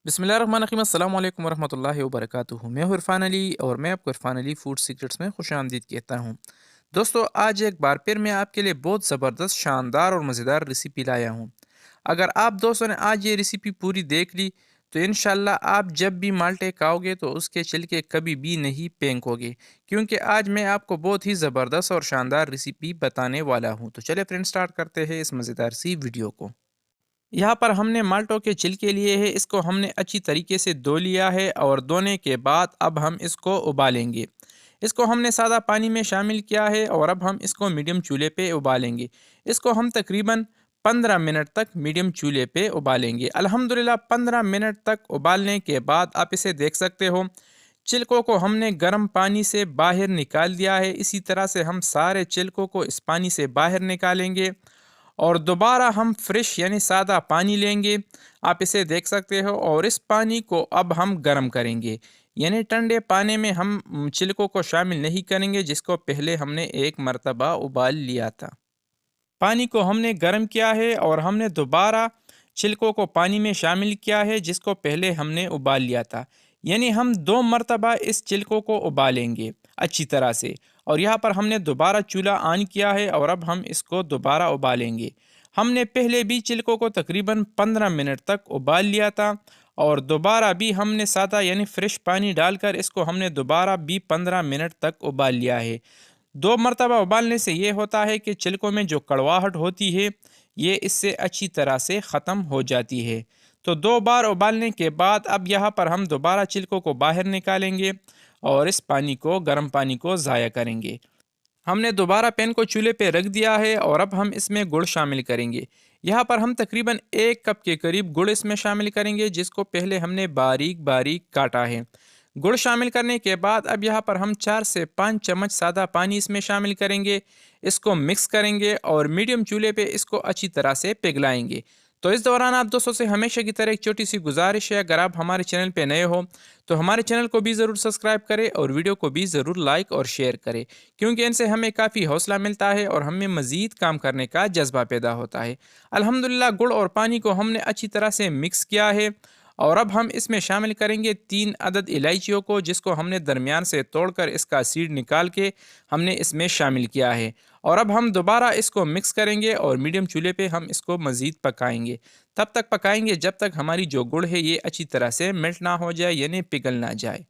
बिस्मिल्लाहिर्रहमानिर्रहीम अस्सलाम वालेकुम वरहमतुल्लाहि वबरकातुहू। मैं हूँ इरफान अली और मैं आपको इरफान अली फूड सीक्रेट्स में खुशामदीद कहता हूँ। दोस्तों, आज एक बार फिर मैं आपके लिए बहुत ज़बरदस्त, शानदार और मज़ेदार रेसिपी लाया हूँ। अगर आप दोस्तों ने आज ये रेसिपी पूरी देख ली तो इंशाल्लाह आप जब भी माल्टे खाओगे तो उसके छिलके कभी भी नहीं फेंकोगे, क्योंकि आज मैं आपको बहुत ही ज़बरदस्त और शानदार रेसिपी बताने वाला हूँ। तो चलिए फ्रेंड, स्टार्ट करते हैं इस मज़ेदार सी वीडियो को। यहाँ पर हमने माल्टों के छिलके लिए हैं, इसको हमने अच्छी तरीके से धो लिया है और धोने के बाद अब हम इसको उबालेंगे। इसको हमने सादा पानी में शामिल किया है और अब हम इसको मीडियम चूल्हे पे उबालेंगे। इसको हम तकरीबन 15 मिनट तक मीडियम चूल्हे पे उबालेंगे। अल्हम्दुलिल्लाह 15 मिनट तक उबालने के बाद आप इसे देख सकते हो, छिलकों को हमने गर्म पानी से बाहर निकाल दिया है। इसी तरह से हम सारे छिलकों को इस पानी से बाहर निकालेंगे और दोबारा हम फ्रेश यानी सादा पानी लेंगे। आप इसे देख सकते हो और इस पानी को अब हम गर्म करेंगे, यानी ठंडे पानी में हम छिलकों को शामिल नहीं करेंगे जिसको पहले हमने एक मर्तबा उबाल लिया था। पानी को हमने गर्म किया है और हमने दोबारा छिलकों को पानी में शामिल किया है जिसको पहले हमने उबाल लिया था। यानी हम दो मर्तबा इस छिलकों को उबालेंगे अच्छी तरह से। और यहाँ पर हमने दोबारा चूल्हा ऑन किया है और अब हम इसको दोबारा उबालेंगे। हमने पहले भी छिलकों को तकरीबन 15 मिनट तक उबाल लिया था और दोबारा भी हमने सादा यानी फ्रेश पानी डालकर इसको हमने दोबारा भी 15 मिनट तक उबाल लिया है। दो मरतबा उबालने से ये होता है कि छिलकों में जो कड़वाहट होती है ये इससे अच्छी तरह से ख़त्म हो जाती है। तो दो बार उबालने के बाद अब यहाँ पर हम दोबारा छिलकों को बाहर निकालेंगे और इस पानी को, गर्म पानी को ज़ाया करेंगे। हमने दोबारा पैन को चूल्हे पे रख दिया है और अब हम इसमें गुड़ शामिल करेंगे। यहाँ पर हम तकरीबन 1 कप के करीब गुड़ इसमें शामिल करेंगे जिसको पहले हमने बारीक बारीक काटा है। गुड़ शामिल करने के बाद अब यहाँ पर हम 4 से 5 चम्मच सादा पानी इसमें शामिल करेंगे। इसको मिक्स करेंगे और मीडियम चूल्हे पे इसको अच्छी तरह से पिघलाएंगे। तो इस दौरान आप दोस्तों से हमेशा की तरह एक छोटी सी गुजारिश है, अगर आप हमारे चैनल पे नए हो तो हमारे चैनल को भी ज़रूर सब्सक्राइब करें और वीडियो को भी ज़रूर लाइक और शेयर करें, क्योंकि इनसे हमें काफ़ी हौसला मिलता है और हमें मज़ीद काम करने का जज्बा पैदा होता है। अल्हम्दुलिल्लाह गुड़ और पानी को हमने अच्छी तरह से मिक्स किया है और अब हम इसमें शामिल करेंगे 3 अदद इलायचियों को जिसको हमने दरमियान से तोड़कर इसका सीड निकाल के हमने इसमें शामिल किया है। और अब हम दोबारा इसको मिक्स करेंगे और मीडियम चूल्हे पे हम इसको मज़ीद पकाएंगे। तब तक पकाएंगे जब तक हमारी जो गुड़ है ये अच्छी तरह से मेल्ट ना हो जाए, यानी पिघल ना जाए।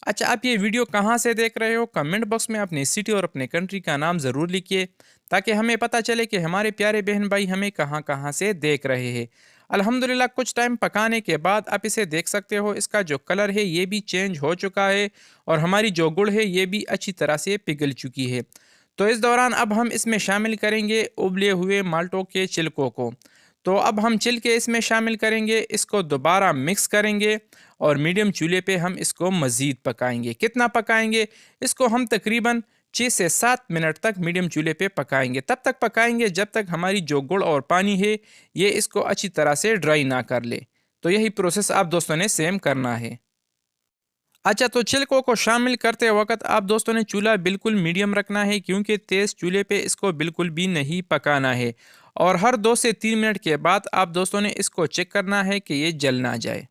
अच्छा, आप ये वीडियो कहाँ से देख रहे हो? कमेंट बॉक्स में अपनी सिटी और अपने कंट्री का नाम ज़रूर लिखिए ताकि हमें पता चले कि हमारे प्यारे बहन भाई हमें कहाँ कहाँ से देख रहे हैं। अल्हम्दुलिल्लाह कुछ टाइम पकाने के बाद आप इसे देख सकते हो, इसका जो कलर है ये भी चेंज हो चुका है और हमारी जो गुड़ है ये भी अच्छी तरह से पिघल चुकी है। तो इस दौरान अब हम इसमें शामिल करेंगे उबले हुए माल्टों के छिलकों को। तो अब हम छिलके इसमें शामिल करेंगे, इसको दोबारा मिक्स करेंगे और मीडियम चूल्हे पे हम इसको मज़ीद पकाएंगे। कितना पकाएंगे? इसको हम तकरीबन 6 से 7 मिनट तक मीडियम चूल्हे पे पकाएंगे। तब तक पकाएंगे जब तक हमारी जो गुड़ और पानी है ये इसको अच्छी तरह से ड्राई ना कर ले। तो यही प्रोसेस आप दोस्तों ने सेम करना है। अच्छा, तो छिलकों को शामिल करते वक्त आप दोस्तों ने चूल्हा बिल्कुल मीडियम रखना है, क्योंकि तेज़ चूल्हे पे इसको बिल्कुल भी नहीं पकाना है। और हर 2 से 3 मिनट के बाद आप दोस्तों ने इसको चेक करना है कि ये जल ना जाए।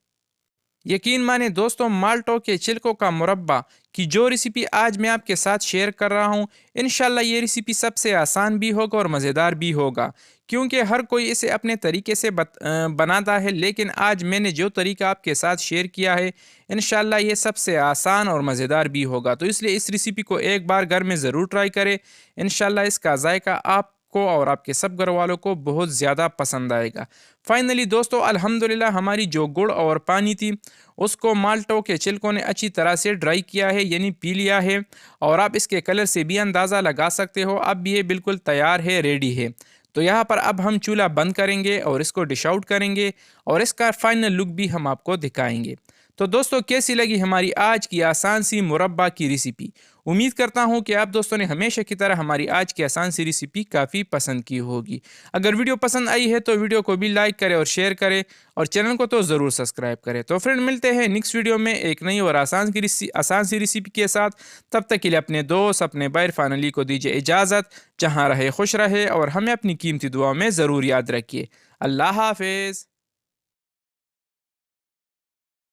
यकीन माने दोस्तों, माल्टों के छिलकों का मुरब्बा की जो रेसिपी आज मैं आपके साथ शेयर कर रहा हूँ, इंशाल्लाह ये रेसिपी सबसे आसान भी होगा और मज़ेदार भी होगा, क्योंकि हर कोई इसे अपने तरीके से बनाता है। लेकिन आज मैंने जो तरीका आपके साथ शेयर किया है, इंशाल्लाह ये सबसे आसान और मज़ेदार भी होगा। तो इसलिए इस रेसिपी को एक बार घर में ज़रूर ट्राई करें। इंशाल्लाह इसका जायका आपको और आपके सब घर वालों को बहुत ज़्यादा पसंद आएगा। फाइनली दोस्तों, अल्हम्दुलिल्लाह हमारी जो गुड़ और पानी थी उसको माल्टों के छिलकों ने अच्छी तरह से ड्राई किया है, यानी पी लिया है। और आप इसके कलर से भी अंदाज़ा लगा सकते हो, अब ये बिल्कुल तैयार है, रेडी है। तो यहाँ पर अब हम चूल्हा बंद करेंगे और इसको डिश आउट करेंगे और इसका फाइनल लुक भी हम आपको दिखाएंगे। तो दोस्तों, कैसी लगी हमारी आज की आसान सी मुरब्बा की रेसिपी? उम्मीद करता हूँ कि आप दोस्तों ने हमेशा की तरह हमारी आज की आसान सी रेसिपी काफ़ी पसंद की होगी। अगर वीडियो पसंद आई है तो वीडियो को भी लाइक करें और शेयर करें और चैनल को तो ज़रूर सब्सक्राइब करें। तो फ्रेंड, मिलते हैं नेक्स्ट वीडियो में एक नई और आसान सी रेसिपी के साथ। तब तक के लिए अपने दोस्त, अपने भाई इरफान अली को दीजिए इजाज़त। जहाँ रहे खुश रहे और हमें अपनी कीमती दुआ में ज़रूर याद रखिए। अल्लाह हाफिज़।